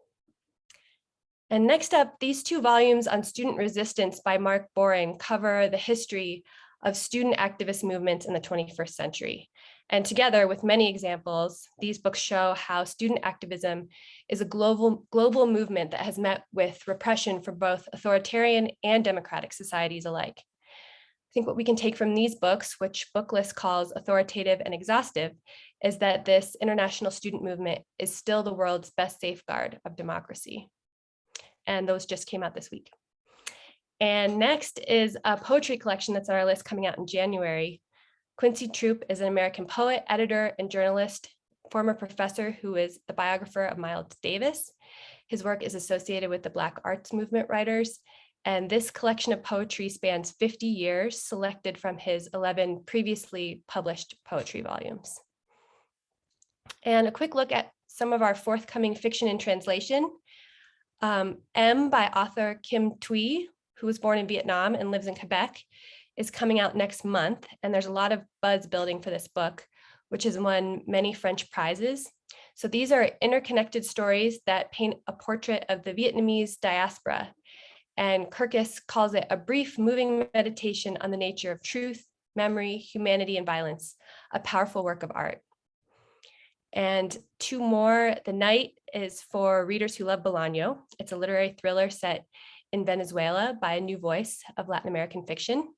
And next up, these 2 volumes on student resistance by Mark Boring cover the history of student activist movements in the 21st century. And together with many examples, these books show how student activism is a global movement that has met with repression for both authoritarian and democratic societies alike. I think what we can take from these books, which Booklist calls authoritative and exhaustive, is that this international student movement is still the world's best safeguard of democracy. And those just came out this week. And next is a poetry collection that's on our list coming out in January. Quincy Troop is an American poet, editor, and journalist, former professor who is the biographer of Miles Davis. His work is associated with the Black Arts Movement writers. And this collection of poetry spans 50 years, selected from his 11 previously published poetry volumes. And a quick look at some of our forthcoming fiction in translation. M by author Kim Thuy, who was born in Vietnam and lives in Quebec, is coming out next month. And there's a lot of buzz building for this book, which has won many French prizes. So these are interconnected stories that paint a portrait of the Vietnamese diaspora. And Kirkus calls it a brief, moving meditation on the nature of truth, memory, humanity, and violence, a powerful work of art. And 2 more, The Night is for readers who love Bolaño. It's a literary thriller set in Venezuela by a new voice of Latin American fiction.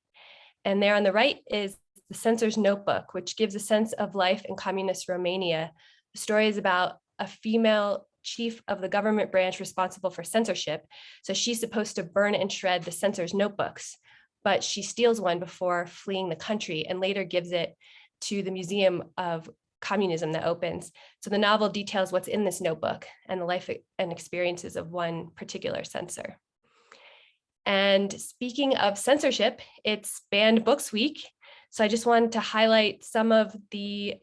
And there on the right is The Censor's Notebook, which gives a sense of life in communist Romania. The story is about a female chief of the government branch responsible for censorship. So she's supposed to burn and shred the censor's notebooks, but she steals one before fleeing the country and later gives it to the Museum of Communism that opens. So the novel details what's in this notebook and the life and experiences of one particular censor. And speaking of censorship, it's Banned Books Week. So I just wanted to highlight some of the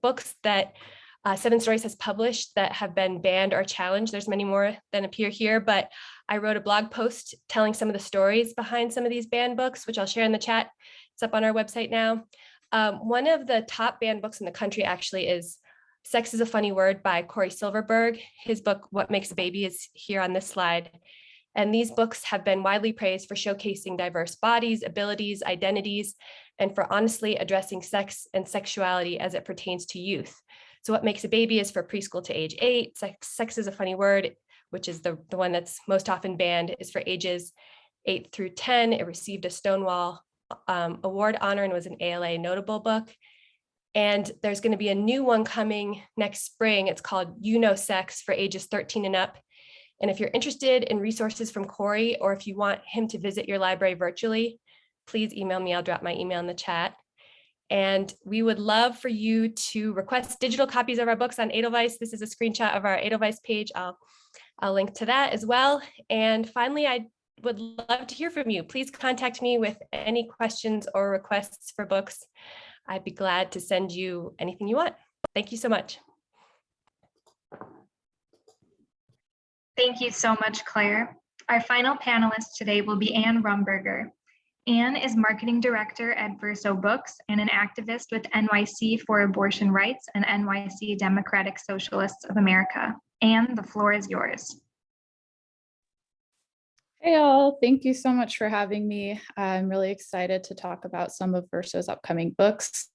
books that 7 Stories has published that have been banned or challenged. There's many more than appear here, but I wrote a blog post telling some of the stories behind some of these banned books, which I'll share in the chat. It's up on our website now. One of the top banned books in the country actually is Sex is a Funny Word by Corey Silverberg. His book, What Makes a Baby, is here on this slide. And these books have been widely praised for showcasing diverse bodies, abilities, identities, and for honestly addressing sex and sexuality as it pertains to youth. So What Makes a Baby is for preschool to age 8. Sex is a Funny Word, which is the one that's most often banned, is for ages 8 through 10. It received a Stonewall Award honor and was an ALA notable book. And there's going to be a new one coming next spring. It's called You Know Sex for ages 13 and up. And if you're interested in resources from Corey, or if you want him to visit your library virtually, please email me. I'll drop my email in the chat. And we would love for you to request digital copies of our books on Edelweiss. This is a screenshot of our Edelweiss page. I'll link to that as well. And finally, I would love to hear from you. Please contact me with any questions or requests for books. I'd be glad to send you anything you want. Thank you so much. Thank you so much, Claire. Our final panelist today will be Anne Rumberger. Anne is Marketing Director at Verso Books and an activist with NYC for Abortion Rights and NYC Democratic Socialists of America. Anne, the floor is yours. Hey all, thank you so much for having me. I'm really excited to talk about some of Verso's upcoming books.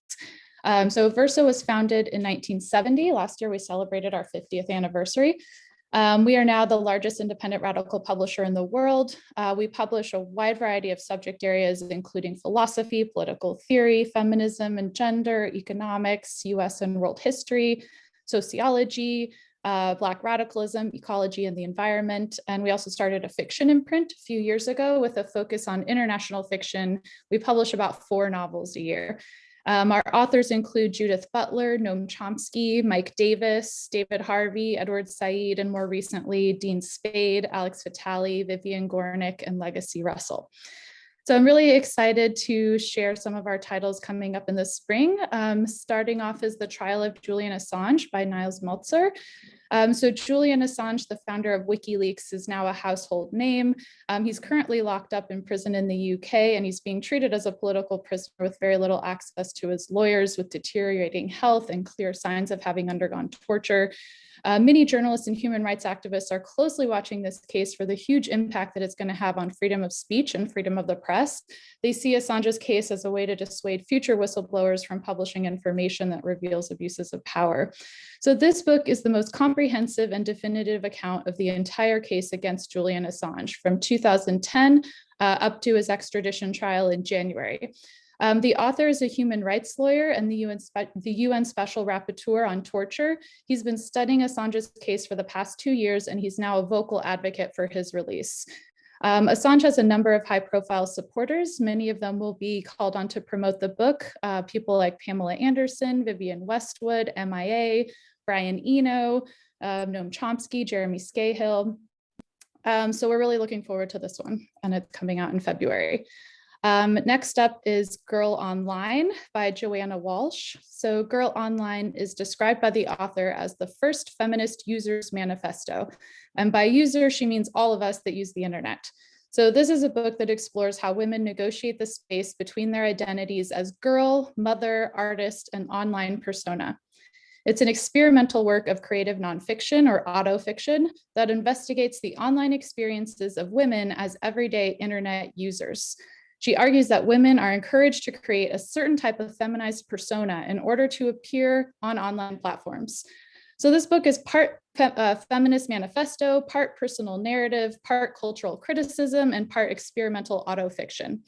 So Verso was founded in 1970. Last year we celebrated our 50th anniversary. We are now the largest independent radical publisher in the world. We publish a wide variety of subject areas, including philosophy, political theory, feminism and gender, economics, US and world history, sociology, Black radicalism, ecology and the environment. And we also started a fiction imprint a few years ago with a focus on international fiction. We publish about 4 novels a year. Our authors include Judith Butler, Noam Chomsky, Mike Davis, David Harvey, Edward Said, and more recently, Dean Spade, Alex Vitale, Vivian Gornick, and Legacy Russell. So I'm really excited to share some of our titles coming up in the spring. Starting off is The Trial of Julian Assange by Niles Meltzer. So Julian Assange, the founder of WikiLeaks, is now a household name. He's currently locked up in prison in the UK, and he's being treated as a political prisoner with very little access to his lawyers, with deteriorating health and clear signs of having undergone torture. Many journalists and human rights activists are closely watching this case for the huge impact that it's going to have on freedom of speech and freedom of the press. They see Assange's case as a way to dissuade future whistleblowers from publishing information that reveals abuses of power. So this book is the most comprehensive and definitive account of the entire case against Julian Assange from 2010 up to his extradition trial in January. The author is a human rights lawyer and the UN Special Rapporteur on torture. He's been studying Assange's case for the past 2 years, and he's now a vocal advocate for his release. Assange has a number of high-profile supporters. Many of them will be called on to promote the book. People like Pamela Anderson, Vivienne Westwood, MIA, Brian Eno, Noam Chomsky, Jeremy Scahill. So we're really looking forward to this one, and it's coming out in February. Next up is Girl Online by Joanna Walsh. So Girl Online is described by the author as the first feminist user's manifesto. And by user, she means all of us that use the internet. So this is a book that explores how women negotiate the space between their identities as girl, mother, artist, and online persona. It's an experimental work of creative nonfiction or autofiction that investigates the online experiences of women as everyday internet users. She argues that women are encouraged to create a certain type of feminized persona in order to appear on online platforms. So this book is part feminist manifesto, part personal narrative, part cultural criticism, and part experimental autofiction.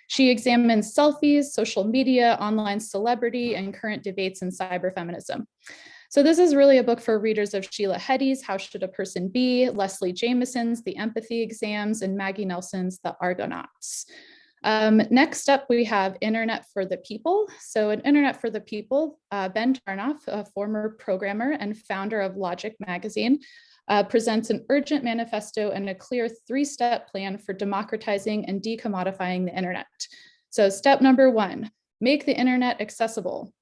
She examines selfies, social media, online celebrity, and current debates in cyberfeminism. So this is really a book for readers of Sheila Heti's How Should a Person Be, Leslie Jamison's The Empathy Exams, and Maggie Nelson's The Argonauts. Next up, we have Internet for the People. So in Internet for the People, Ben Tarnoff, a former programmer and founder of Logic magazine, presents an urgent manifesto and a clear 3-step plan for democratizing and decommodifying the internet. So step number 1, make the internet accessible.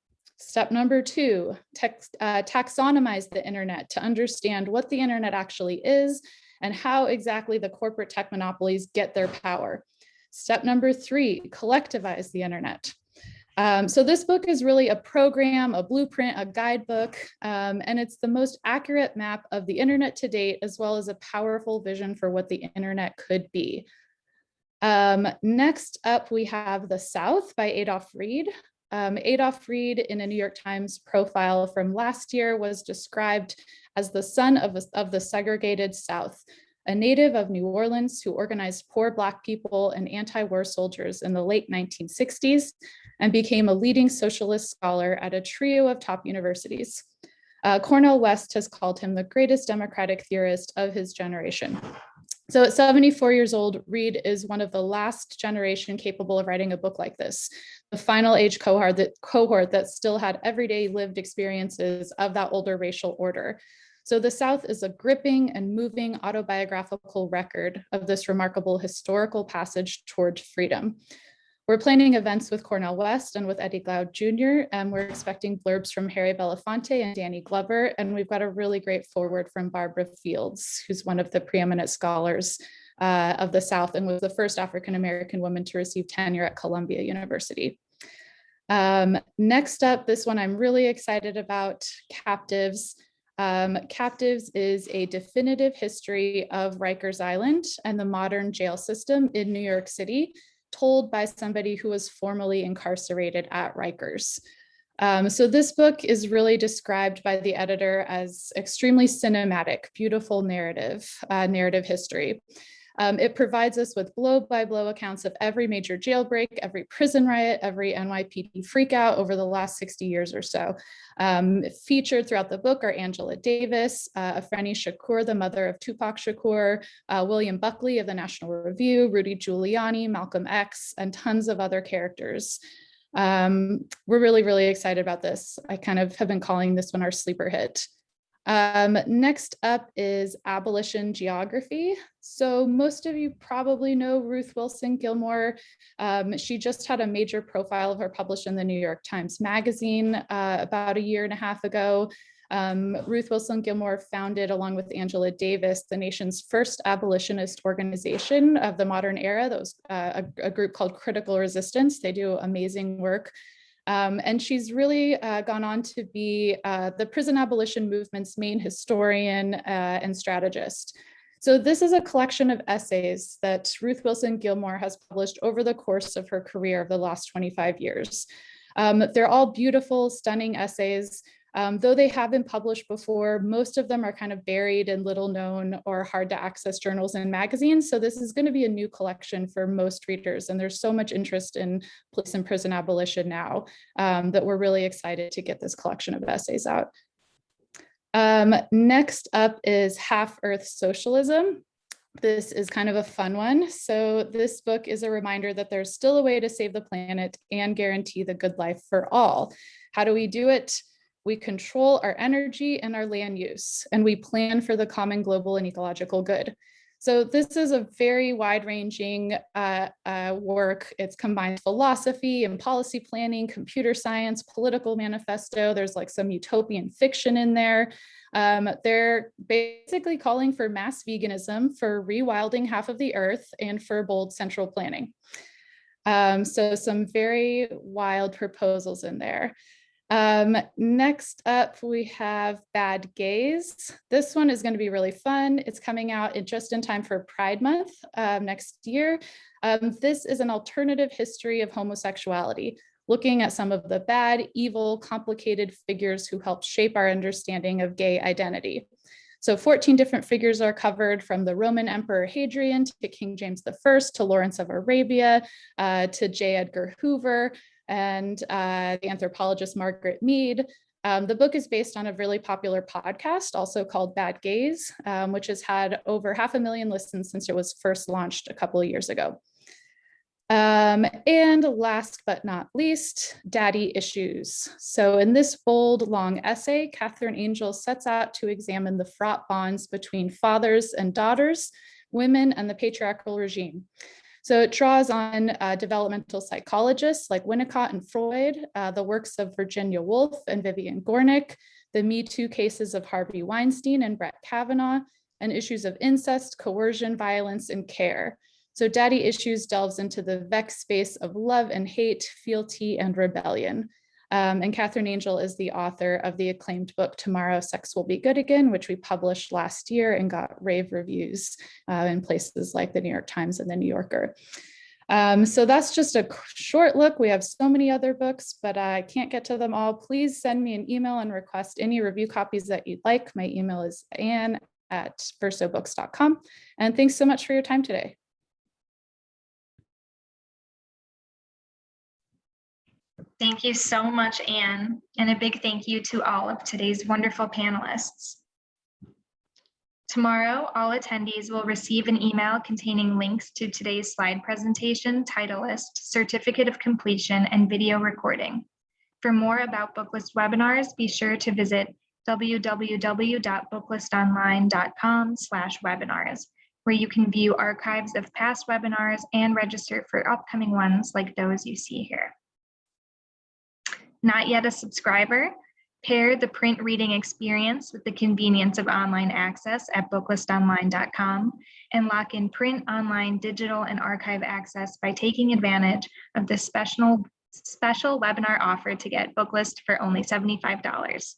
Step number 2, taxonomize the internet to understand what the internet actually is and how exactly the corporate tech monopolies get their power. Step number 3, collectivize the internet. So this book is really a program, a blueprint, a guidebook, and it's the most accurate map of the internet to date, as well as a powerful vision for what the internet could be. Next up, we have The South by Adolph Reed. Adolph Reed, in a New York Times profile from last year, was described as the son of the segregated South, a native of New Orleans who organized poor Black people and anti-war soldiers in the late 1960s and became a leading socialist scholar at a trio of top universities. Cornel West has called him the greatest democratic theorist of his generation. So at 74 years old, Reed is one of the last generation capable of writing a book like this, the final age cohort that still had everyday lived experiences of that older racial order. So The South is a gripping and moving autobiographical record of this remarkable historical passage toward freedom. We're planning events with Cornel West and with Eddie Glaude Jr., and we're expecting blurbs from Harry Belafonte and Danny Glover, and we've got a really great foreword from Barbara Fields, who's one of the preeminent scholars of the South and was the first African-American woman to receive tenure at Columbia University. Next up, this one I'm really excited about, Captives. Captives is a definitive history of Rikers Island and the modern jail system in New York City, told by somebody who was formerly incarcerated at Rikers. So this book is really described by the editor as extremely cinematic, beautiful narrative history. It provides us with blow-by-blow accounts of every major jailbreak, every prison riot, every NYPD freakout over the last 60 years or so. Featured throughout the book are Angela Davis, Afeni Shakur, the mother of Tupac Shakur, William Buckley of the National Review, Rudy Giuliani, Malcolm X, and tons of other characters. We're really, really excited about this. I kind of have been calling this one our sleeper hit. Next up is Abolition Geography. So most of you probably know Ruth Wilson Gilmore. She just had a major profile of her published in the New York Times Magazine about a year and a half ago. Ruth Wilson Gilmore founded, along with Angela Davis, the nation's first abolitionist organization of the modern era. That was a group called Critical Resistance. They do amazing work. And she's really gone on to be the prison abolition movement's main historian and strategist. So this is a collection of essays that Ruth Wilson Gilmore has published over the course of her career of the last 25 years. They're all beautiful, stunning essays. Though they have been published before, most of them are kind of buried in little known or hard to access journals and magazines. So this is going to be a new collection for most readers. And there's so much interest in police and prison abolition now that we're really excited to get this collection of essays out. Next up is Half-Earth Socialism. This is kind of a fun one. So this book is a reminder that there's still a way to save the planet and guarantee the good life for all. How do we do it? We control our energy and our land use, and we plan for the common global and ecological good. So this is a very wide-ranging work. It's combined philosophy and policy planning, computer science, political manifesto. There's like some utopian fiction in there. They're basically calling for mass veganism, for rewilding half of the earth, and for bold central planning. So some very wild proposals in there. Next up, we have Bad Gays. This one is going to be really fun. It's coming out just in time for Pride Month next year. This is an alternative history of homosexuality, looking at some of the bad, evil, complicated figures who helped shape our understanding of gay identity. So 14 different figures are covered, from the Roman Emperor Hadrian to King James I to Lawrence of Arabia to J. Edgar Hoover and the anthropologist Margaret Mead. The book is based on a really popular podcast, also called Bad Gays, which has had over 500,000 listens since it was first launched a couple of years ago. And last but not least, Daddy Issues. So in this bold, long essay, Catherine Angel sets out to examine the fraught bonds between fathers and daughters, women and the patriarchal regime. So it draws on developmental psychologists like Winnicott and Freud, the works of Virginia Woolf and Vivian Gornick, the Me Too cases of Harvey Weinstein and Brett Kavanaugh, and issues of incest, coercion, violence, and care. So Daddy Issues delves into the vexed space of love and hate, fealty, and rebellion. And Catherine Angel is the author of the acclaimed book, Tomorrow, Sex Will Be Good Again, which we published last year and got rave reviews in places like the New York Times and the New Yorker. So that's just a short look. We have so many other books, but I can't get to them all. Please send me an email and request any review copies that you'd like. My email is ann@versobooks.com. And thanks so much for your time today. Thank you so much, Anne, and a big thank you to all of today's wonderful panelists. Tomorrow, all attendees will receive an email containing links to today's slide presentation, title list, certificate of completion, and video recording. For more about Booklist webinars, be sure to visit www.booklistonline.com/webinars, where you can view archives of past webinars and register for upcoming ones like those you see here. Not yet a subscriber? Pair the print reading experience with the convenience of online access at booklistonline.com and lock in print, online, digital, and archive access by taking advantage of this special webinar offer to get Booklist for only $75.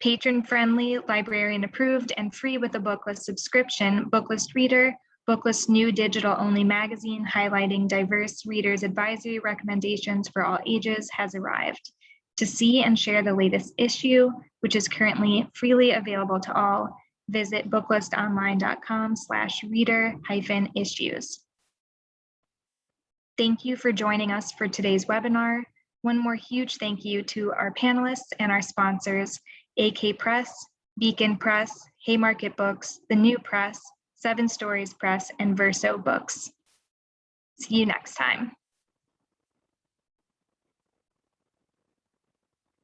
Patron-friendly, librarian-approved, and free with a Booklist subscription, Booklist Reader, Booklist's new digital-only magazine highlighting diverse readers' advisory recommendations for all ages, has arrived. To see and share the latest issue, which is currently freely available to all, visit booklistonline.com/reader-issues. Thank you for joining us for today's webinar. One more huge thank you to our panelists and our sponsors, AK Press, Beacon Press, Haymarket Books, The New Press, 7 Stories Press, and Verso Books. See you next time.